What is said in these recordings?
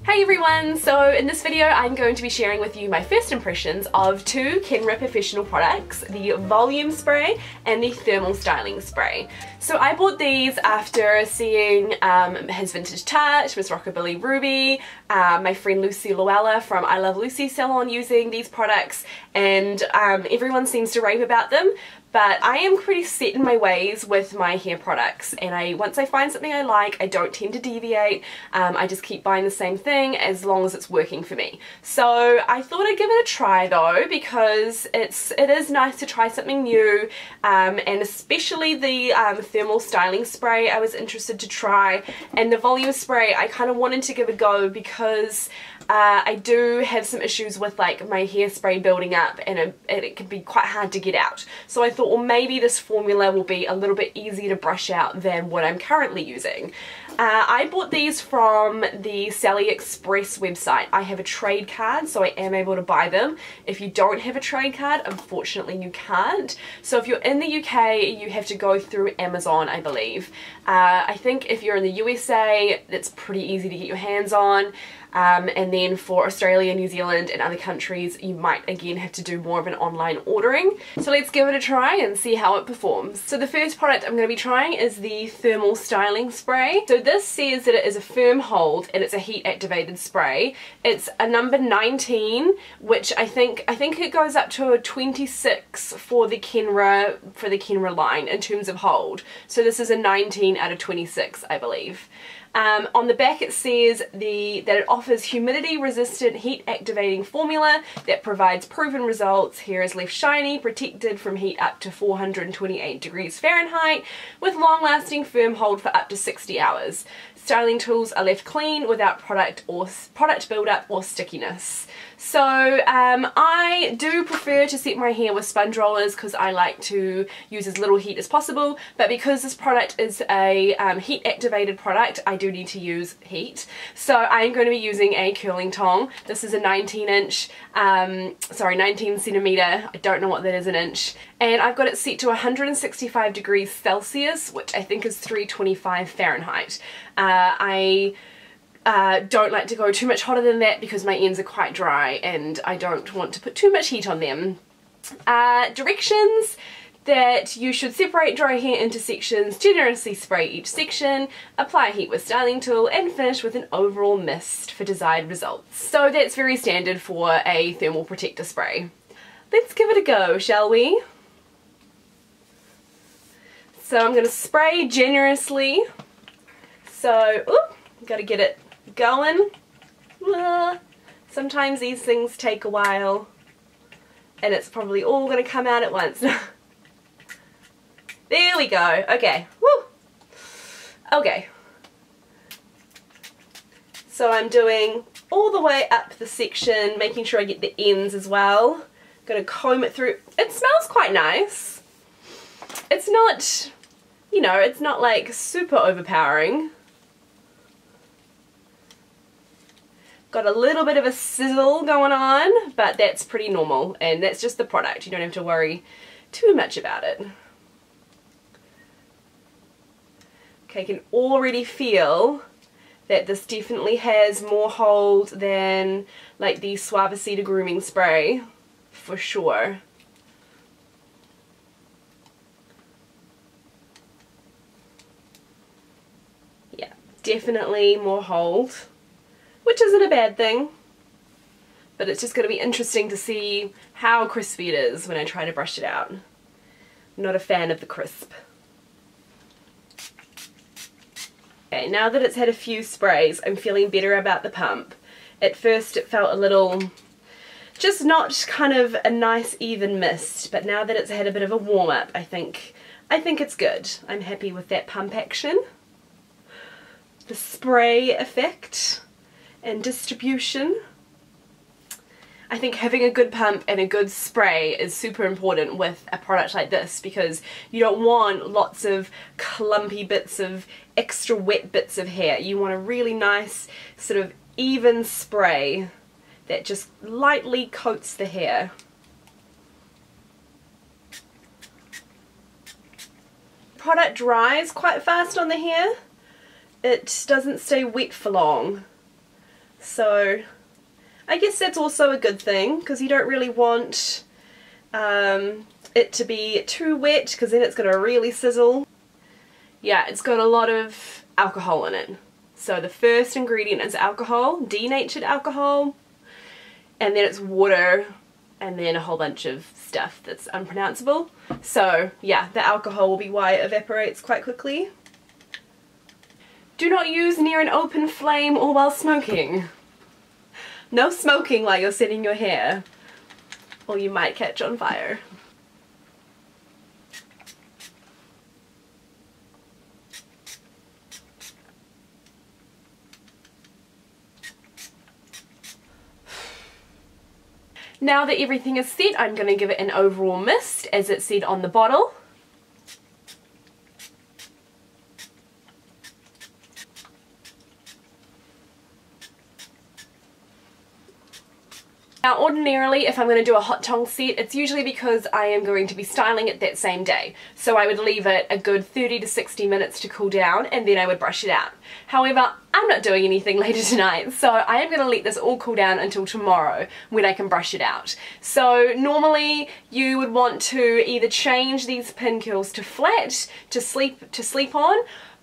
Hey everyone! So in this video I'm going to be sharing with you my first impressions of two Kenra Professional products, the Volume Spray and the Thermal Styling Spray. So I bought these after seeing his Vintage Touch, Miss Rockabilly Ruby, my friend Lucy Luella from I Love Lucy Salon using these products, and everyone seems to rave about them. But I am pretty set in my ways with my hair products, and once I find something I like, I don't tend to deviate. I just keep buying the same thing as long as it's working for me. So I thought I'd give it a try though, because it is nice to try something new, and especially the Thermal Styling Spray I was interested to try, and the Volume Spray I kind of wanted to give a go because I do have some issues with like my hairspray building up, and it can be quite hard to get out. So I thought, well, maybe this formula will be a little bit easier to brush out than what I'm currently using. I bought these from the Sally Express website. I have a trade card, so I am able to buy them. If you don't have a trade card, unfortunately you can't. So if you're in the UK, you have to go through Amazon, I believe. I think if you're in the USA, it's pretty easy to get your hands on. And then for Australia, New Zealand and other countries, you might again have to do more of an online ordering. So let's give it a try and see how it performs. So the first product I'm going to be trying is the Thermal Styling Spray. So this says that it is a firm hold and it's a heat activated spray. It's a number 19, which I think it goes up to a 26 for the Kenra line in terms of hold. So this is a 19 out of 26, I believe. On the back it says that it offers humidity resistant heat activating formula that provides proven results. Hair is left shiny, protected from heat up to 428 degrees Fahrenheit, with long lasting firm hold for up to 60 hours. Styling tools are left clean without product buildup or stickiness. So I do prefer to set my hair with sponge rollers because I like to use as little heat as possible, but because this product is a heat activated product, I do need to use heat. So I'm going to be using a curling tong. This is a 19 centimeter, I don't know what that is in inch, and I've got it set to 165 degrees Celsius, which I think is 325 Fahrenheit. I don't like to go too much hotter than that because my ends are quite dry and I don't want to put too much heat on them. Directions: that you should separate dry hair into sections, generously spray each section, apply heat with styling tool, and finish with an overall mist for desired results. So that's very standard for a thermal protector spray. Let's give it a go, shall we? So I'm going to spray generously. So, gotta get it going. Sometimes these things take a while and it's probably all gonna come out at once. There we go. Okay. Woo. Okay. So I'm doing all the way up the section, making sure I get the ends as well. Gonna comb it through. It smells quite nice. It's not, you know, it's not like super overpowering. Got a little bit of a sizzle going on, but that's pretty normal, and that's just the product. You don't have to worry too much about it. Okay, I can already feel that this definitely has more hold than like the Suavecita grooming spray, for sure. Yeah, definitely more hold, which isn't a bad thing, but it's just going to be interesting to see how crispy it is when I try to brush it out. I'm not a fan of the crisp. Okay, now that it's had a few sprays, I'm feeling better about the pump. At first it felt a little, just not kind of a nice even mist, but now that it's had a bit of a warm up, I think it's good. I'm happy with that pump action. The spray effect and distribution. I think having a good pump and a good spray is super important with a product like this, because you don't want lots of clumpy bits of extra wet bits of hair. You want a really nice sort of even spray that just lightly coats the hair. Product dries quite fast on the hair. It doesn't stay wet for long. so I guess that's also a good thing, because you don't really want it to be too wet, because then it's going to really sizzle. Yeah, it's got a lot of alcohol in it. So the first ingredient is alcohol, denatured alcohol, and then it's water, and then a whole bunch of stuff that's unpronounceable. So yeah, the alcohol will be why it evaporates quite quickly. Do not use near an open flame or while smoking. No smoking while you're setting your hair, or you might catch on fire. Now that everything is set, I'm going to give it an overall mist, as it said on the bottle. Now ordinarily, if I'm going to do a hot tongue set, it's usually because I am going to be styling it that same day. So I would leave it a good 30 to 60 minutes to cool down, and then I would brush it out. However, I'm not doing anything later tonight, so I am going to let this all cool down until tomorrow when I can brush it out. So normally you would want to either change these pin curls to flat to sleep on.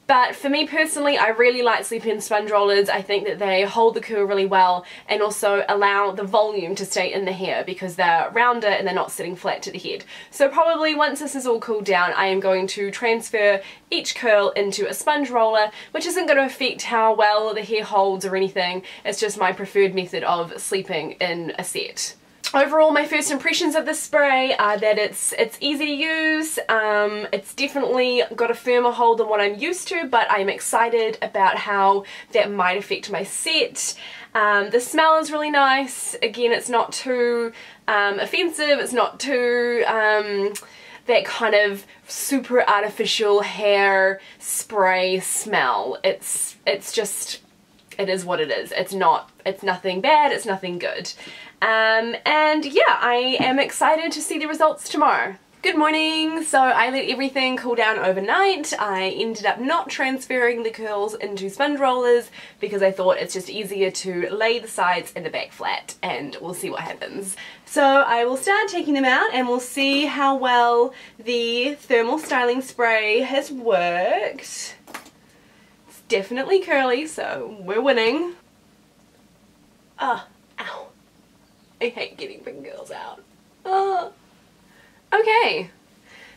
But for me personally, I really like sleep-in sponge rollers. I think that they hold the curl really well and also allow the volume to stay in the hair because they're rounder and they're not sitting flat to the head. So probably once this is all cooled down, I am going to transfer each curl into a sponge roller, which isn't going to affect how well the hair holds or anything. It's just my preferred method of sleeping in a set. Overall, my first impressions of this spray are that it's easy to use. It's definitely got a firmer hold than what I'm used to, but I'm excited about how that might affect my set. The smell is really nice. Again, it's not too offensive. It's not too that kind of super artificial hair spray smell. It's just, it is what it is. It's nothing bad. It's nothing good. And yeah, I am excited to see the results tomorrow. Good morning! So I let everything cool down overnight. I ended up not transferring the curls into sponge rollers because I thought it's just easier to lay the sides and the back flat, and we'll see what happens. So I will start taking them out and we'll see how well the thermal styling spray has worked. It's definitely curly, so we're winning. Ow. I hate getting pin curls out. Okay,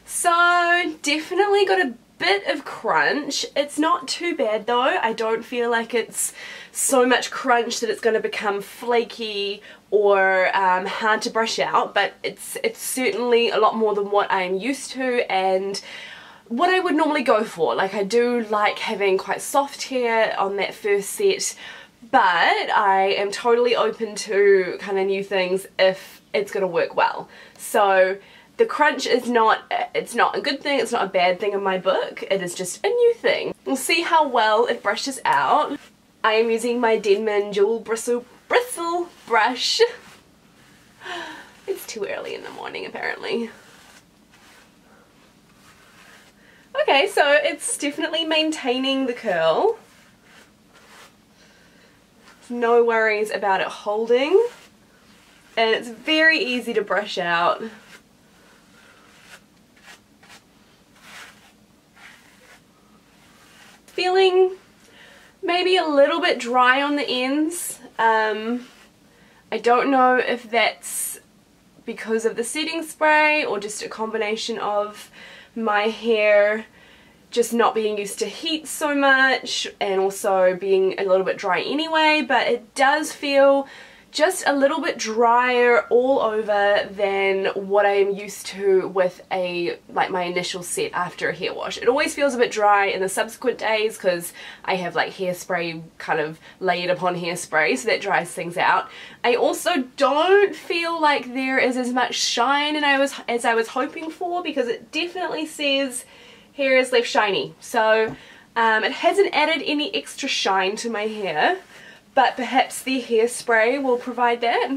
so definitely got a bit of crunch. It's not too bad though. I don't feel like it's so much crunch that it's going to become flaky or hard to brush out, but it's certainly a lot more than what I'm used to and what I would normally go for. Like, I do like having quite soft hair on that first set, but I am totally open to kind of new things if it's going to work well. So the crunch is not, it's not a good thing, it's not a bad thing in my book, it is just a new thing. We'll see how well it brushes out. I am using my Denman Jewel Bristle brush. It's too early in the morning apparently. Okay, so it's definitely maintaining the curl. No worries about it holding, and it's very easy to brush out. Feeling maybe a little bit dry on the ends. I don't know if that's because of the setting spray or just a combination of my hair just not being used to heat so much and also being a little bit dry anyway, but it does feel just a little bit drier all over than what I am used to with like my initial set after a hair wash. It always feels a bit dry in the subsequent days because I have like hairspray kind of layered upon hairspray, so that dries things out. I also don't feel like there is as much shine as I was hoping for, because it definitely says hair is left shiny. So it hasn't added any extra shine to my hair, but perhaps the hairspray will provide that.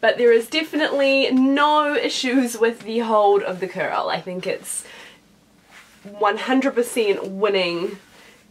But there is definitely no issues with the hold of the curl. I think it's 100% winning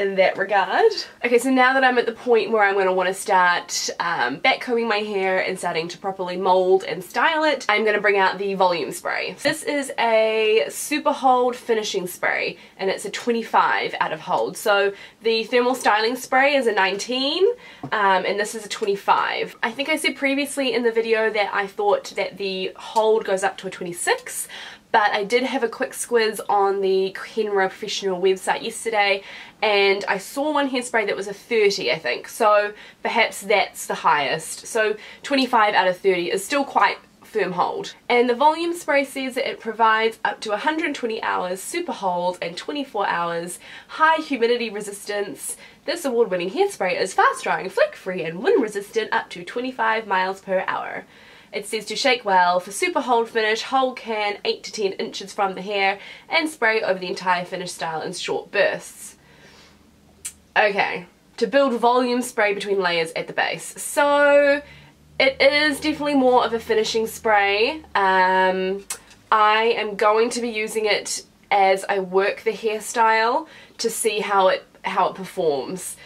in that regard. Okay, so now that I'm at the point where I'm going to want to start backcombing my hair and starting to properly mold and style it, I'm going to bring out the volume spray. This is a super hold finishing spray and it's a 25 out of hold. So the thermal styling spray is a 19 and this is a 25. I think I said previously in the video that I thought that the hold goes up to a 26. But I did have a quick squiz on the Kenra Professional website yesterday and I saw one hairspray that was a 30, I think. So perhaps that's the highest. So 25 out of 30 is still quite firm hold. And the volume spray says that it provides up to 120 hours super hold and 24 hours high humidity resistance. This award-winning hairspray is fast drying, flick free and wind resistant up to 25 miles per hour. It says to shake well for super hold finish, hold can 8 to 10 inches from the hair and spray over the entire finish style in short bursts. Okay, to build volume spray between layers at the base. So it is definitely more of a finishing spray. I am going to be using it as I work the hairstyle to see how it performs.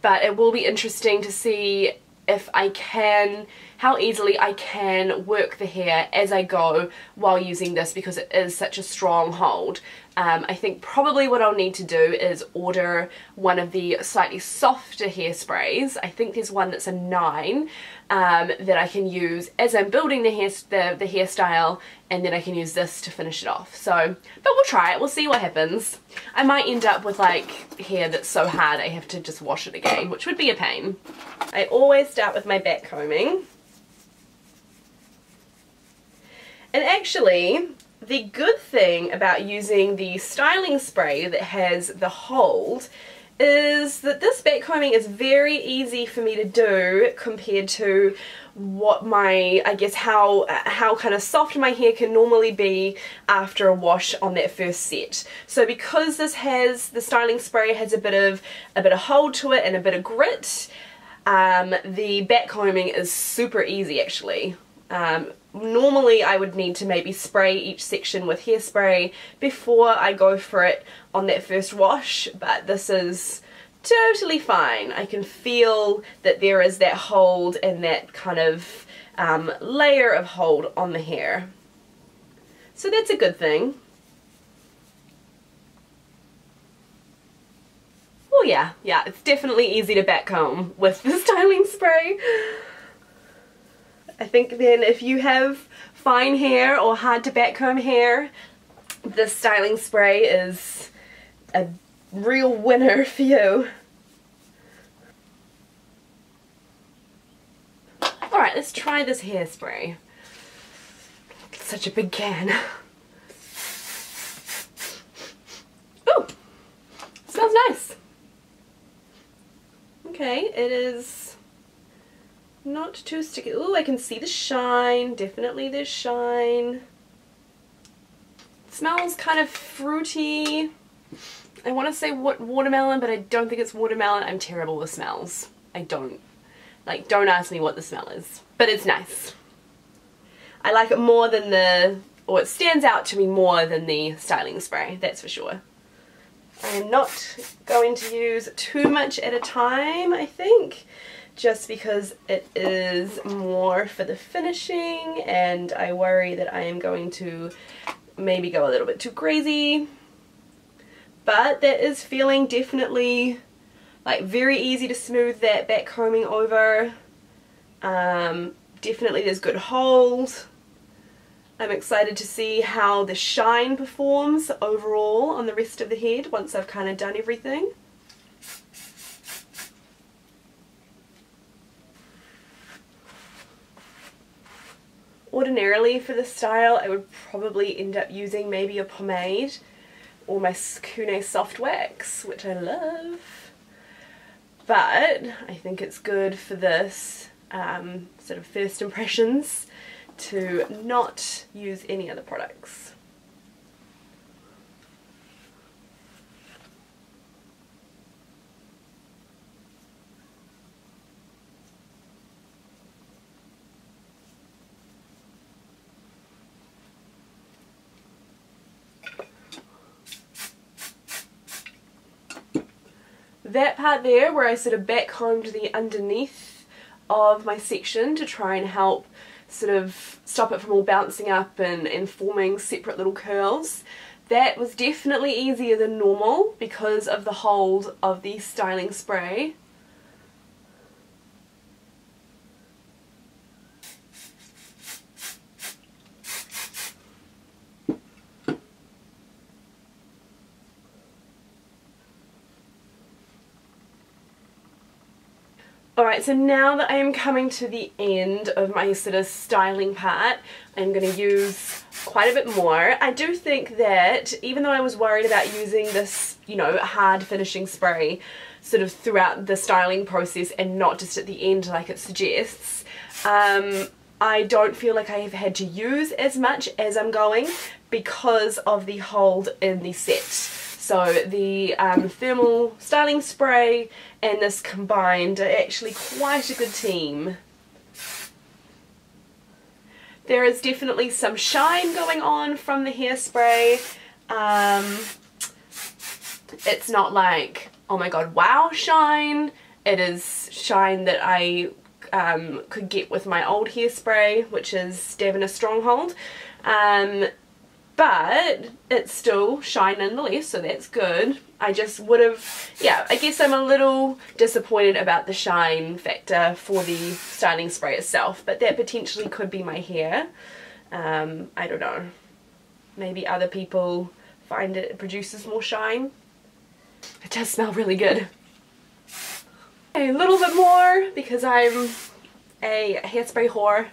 But it will be interesting to see if I can, how easily I can work the hair as I go while using this because it is such a strong hold. I think probably what I'll need to do is order one of the slightly softer hairsprays. I think there's one that's a 9 that I can use as I'm building the hairstyle, and then I can use this to finish it off. So, but we'll try it, we'll see what happens. I might end up with like hair that's so hard I have to just wash it again, which would be a pain. I always start with my back combing. And actually, the good thing about using the styling spray that has the hold is that this back combing is very easy for me to do compared to what my, I guess how kind of soft my hair can normally be after a wash on that first set. So because this has, the styling spray has a bit of hold to it and a bit of grit, the back combing is super easy actually. Normally I would need to maybe spray each section with hairspray before I go for it on that first wash, but this is totally fine. I can feel that there is that hold and that kind of layer of hold on the hair. So that's a good thing. Oh yeah, it's definitely easy to back comb with the styling spray. I think then if you have fine hair or hard to back comb hair, this styling spray is a real winner for you. Alright, let's try this hairspray. It's such a big can. Ooh! Smells nice. Okay, it is not too sticky. Ooh, I can see the shine. Definitely there's shine. It smells kind of fruity. I want to say watermelon, but I don't think it's watermelon. I'm terrible with smells. Don't ask me what the smell is. But it's nice. I like it more than or it stands out to me more than the styling spray, that's for sure. I'm not going to use too much at a time, I think, just because it is more for the finishing and I worry that I am going to maybe go a little bit too crazy. But that is feeling definitely like very easy to smooth that back combing over. Definitely there's good hold. I'm excited to see how the shine performs overall on the rest of the head once I've kind of done everything. Ordinarily for this style I would probably end up using maybe a pomade or my Kune soft wax, which I love, but I think it's good for this sort of first impressions to not use any other products. that part there where I sort of backcombed the underneath of my section to try and help sort of stop it from all bouncing up and forming separate little curls. That was definitely easier than normal because of the hold of the styling spray. Alright, so now that I am coming to the end of my sort of styling part, I'm going to use quite a bit more. I do think that even though I was worried about using this, you know, hard finishing spray sort of throughout the styling process and not just at the end like it suggests, I don't feel like I have had to use as much as I'm going because of the hold in the set. So the thermal styling spray and this combined are actually quite a good team. There is definitely some shine going on from the hairspray. It's not like, oh my god, wow shine. It is shine that I could get with my old hairspray, which is Davina Stronghold. But it's still shine nonetheless, so that's good. I just would have, yeah, I guess I'm a little disappointed about the shine factor for the styling spray itself, but that potentially could be my hair. I don't know. Maybe other people find it produces more shine. It does smell really good. Okay, a little bit more because I'm a hairspray whore.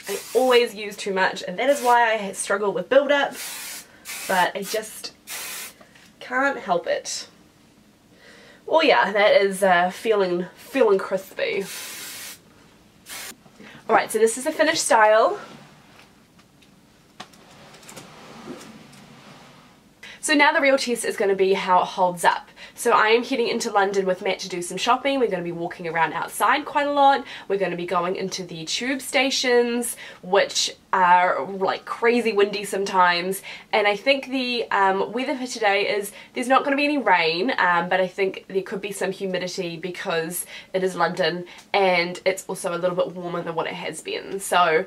I always use too much, and that is why I struggle with build-up, but I just can't help it. Oh yeah, that is feeling crispy. Alright, so this is the finished style. So now the real test is going to be how it holds up. So I am heading into London with Matt to do some shopping. We're going to be walking around outside quite a lot. We're going to be going into the tube stations, which are like crazy windy sometimes. And I think the weather for today is there's not going to be any rain, but I think there could be some humidity because it is London and it's also a little bit warmer than what it has been. So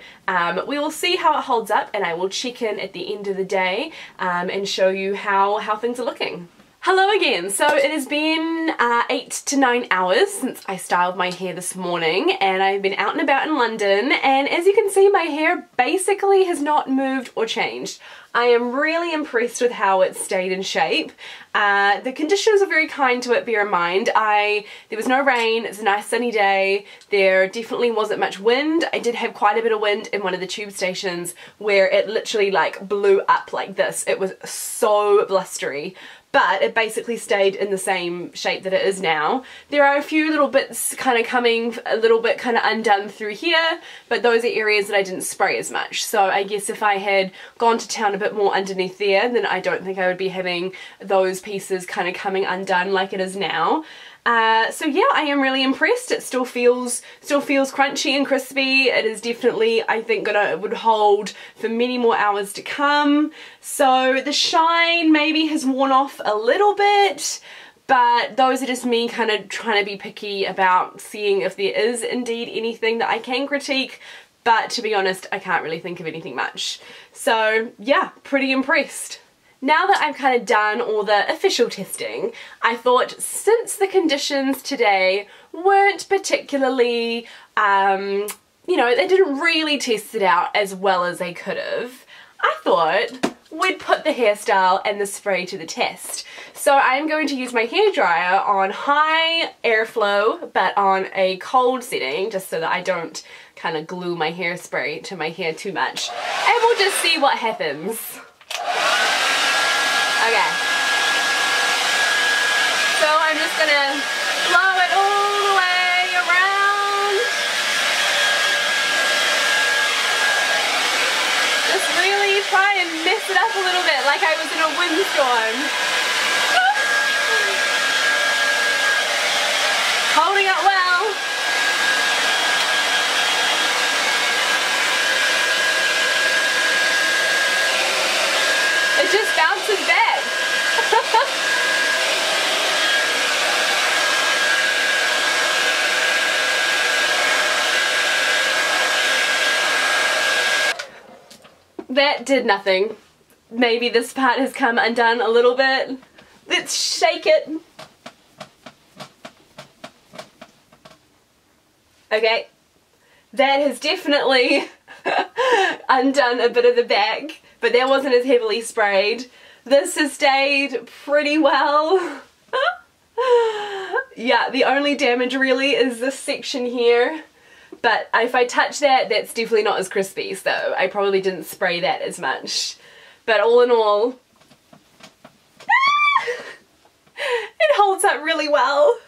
we will see how it holds up, and I will check in at the end of the day and show you how things are looking. Hello again. So it has been 8 to 9 hours since I styled my hair this morning, and I've been out and about in London, and as you can see my hair basically has not moved or changed. I am really impressed with how it stayed in shape. The conditions are very kind to it, bear in mind. There was no rain, it's a nice sunny day, there definitely wasn't much wind. I did have quite a bit of wind in one of the tube stations where it literally like blew up like this. It was so blustery. But it basically stayed in the same shape that it is now. There are a few little bits kind of coming a little bit kind of undone through here, but those are areas that I didn't spray as much. So I guess if I had gone to town a bit more underneath there, then I don't think I would be having those pieces kind of coming undone like it is now. So yeah, I am really impressed. It still feels crunchy and crispy. It is definitely, I think, would hold for many more hours to come. So the shine maybe has worn off a little bit, but those are just me kind of trying to be picky about seeing if there is indeed anything that I can critique. But to be honest, I can't really think of anything much. So yeah, pretty impressed. Now that I've kind of done all the official testing, I thought since the conditions today weren't particularly, you know, they didn't really test it out as well as they could have, I thought we'd put the hairstyle and the spray to the test. So I'm going to use my hairdryer on high airflow but on a cold setting, just so that I don't kind of glue my hairspray to my hair too much, and we'll just see what happens. Okay, so I'm just gonna blow it all the way around. Just really try and mess it up a little bit like I was in a windstorm. Holding it well. It just bounces back. that did nothing. Maybe this part has come undone a little bit. Let's shake it. Okay, that has definitely undone a bit of the back, but that wasn't as heavily sprayed. This has stayed pretty well. Yeah, the only damage really is this section here, but if I touch that, that's definitely not as crispy, so I probably didn't spray that as much. But all in all, it holds up really well.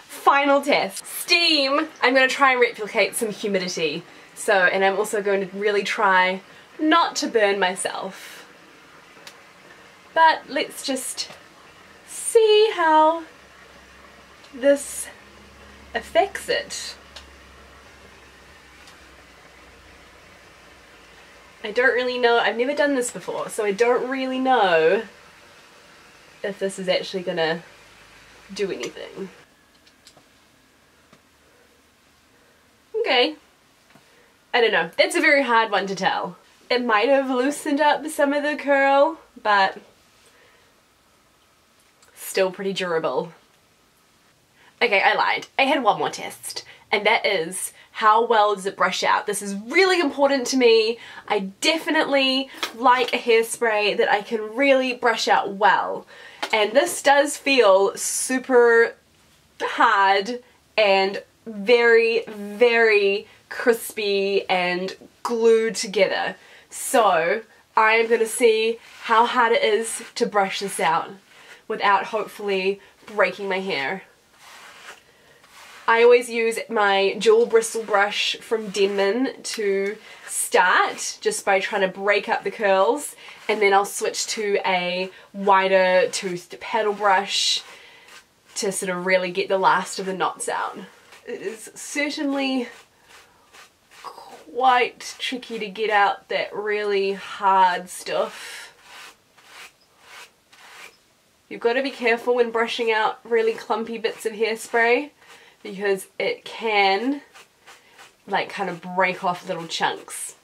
Final test. Steam. I'm going to try and replicate some humidity. And I'm also going to really try not to burn myself. But let's just see how this affects it. I don't really know. I've never done this before, so I don't really know if this is actually going to do anything. Okay, I don't know. That's a very hard one to tell. It might have loosened up some of the curl, but still pretty durable. Okay, I lied. I had one more test, and that is how well does it brush out. This is really important to me. I definitely like a hairspray that I can really brush out well, and this does feel super hard and very, very crispy and glued together. So I'm going to see how hard it is to brush this out without hopefully breaking my hair. I always use my dual bristle brush from Denman to start, just by trying to break up the curls, and then I'll switch to a wider toothed paddle brush to sort of really get the last of the knots out. It is certainly quite tricky to get out that really hard stuff. You've got to be careful when brushing out really clumpy bits of hairspray, because it can like kind of break off little chunks.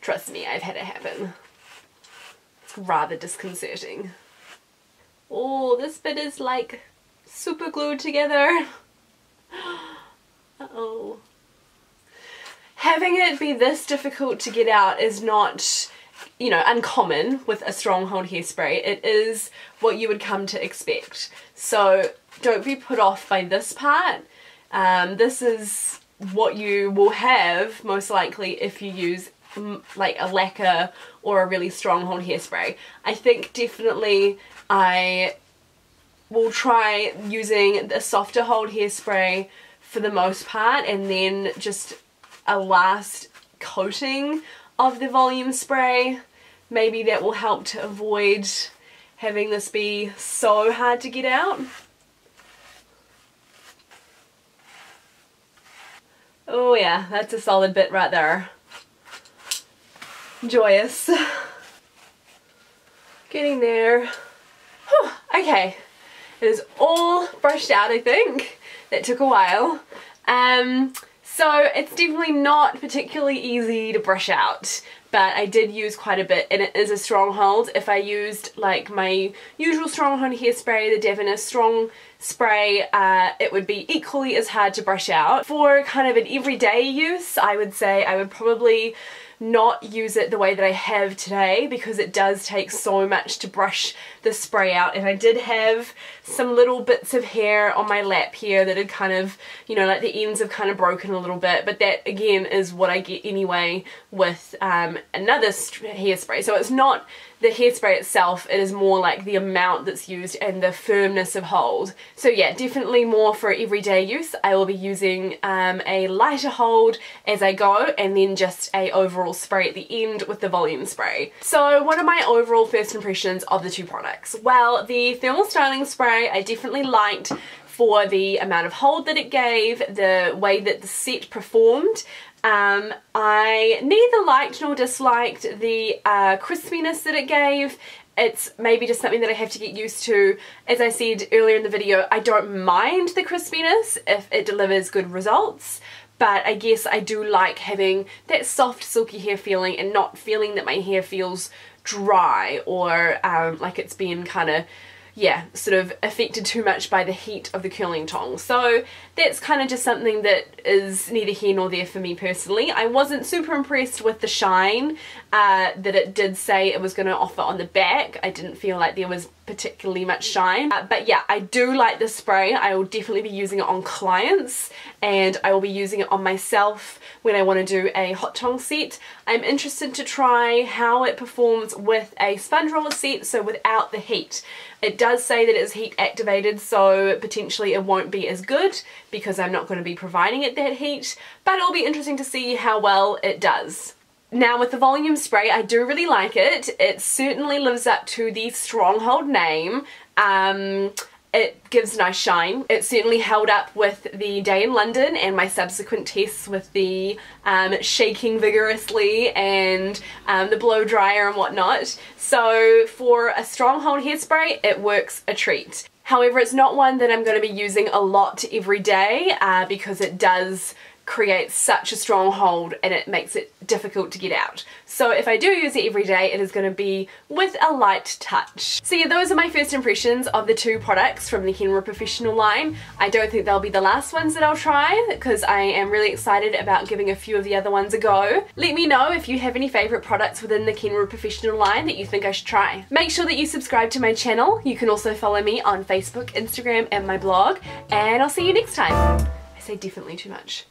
Trust me, I've had it happen. It's rather disconcerting. Oh, this bit is like super glued together. Uh-oh. Having it be this difficult to get out is not, you know, uncommon with a stronghold hairspray. It is what you would come to expect. So don't be put off by this part. This is what you will have most likely if you use like a lacquer or a really stronghold hairspray. I think definitely I will try using the softer hold hairspray for the most part, and then just a last coating of the volume spray. Maybe that will help to avoid having this be so hard to get out. Oh yeah, that's a solid bit right there. Joyous. Getting there. Whew, okay, it is all brushed out, I think. That took a while. So it's definitely not particularly easy to brush out, but I did use quite a bit, and it is a stronghold. If I used like my usual stronghold hairspray, the Devon Strong Spray, it would be equally as hard to brush out. For kind of an everyday use, I would say I would probably not use it the way that I have today, because it does take so much to brush the spray out. And I did have some little bits of hair on my lap here that had kind of, you know, like the ends have kind of broken a little bit, but that again is what I get anyway with another hairspray. So it's not the hairspray itself, it is more like the amount that's used and the firmness of hold. So yeah, definitely more for everyday use. I will be using a lighter hold as I go, and then just a overall spray at the end with the volume spray. So what are my overall first impressions of the two products? Well, the thermal styling spray I definitely liked for the amount of hold that it gave, the way that the set performed. I neither liked nor disliked the crispiness that it gave. It's maybe just something that I have to get used to. As I said earlier in the video, I don't mind the crispiness if it delivers good results, but I guess I do like having that soft silky hair feeling and not feeling that my hair feels dry or like it's been kind of, yeah, sort of affected too much by the heat of the curling tongs. So that's kind of just something that is neither here nor there for me personally. I wasn't super impressed with the shine that it did say it was going to offer on the back. I didn't feel like there was particularly much shine, but yeah, I do like this spray. I will definitely be using it on clients, and I will be using it on myself when I want to do a hot tong set. I'm interested to try how it performs with a sponge roller set, so without the heat. It does say that it is heat activated, so potentially it won't be as good because I'm not going to be providing it that heat, but it'll be interesting to see how well it does. Now with the volume spray, I do really like it. It certainly lives up to the Stronghold name. It gives nice shine. It certainly held up with the day in London and my subsequent tests with the shaking vigorously and the blow dryer and whatnot. So for a Stronghold hairspray, it works a treat. However, it's not one that I'm going to be using a lot every day because it does create such a strong hold and it makes it difficult to get out. So if I do use it every day, it is going to be with a light touch. So yeah, those are my first impressions of the two products from the Kenra Professional line. I don't think they'll be the last ones that I'll try because I am really excited about giving a few of the other ones a go. Let me know if you have any favourite products within the Kenra Professional line that you think I should try. Make sure that you subscribe to my channel. You can also follow me on Facebook, Instagram and my blog, and I'll see you next time. I say definitely too much.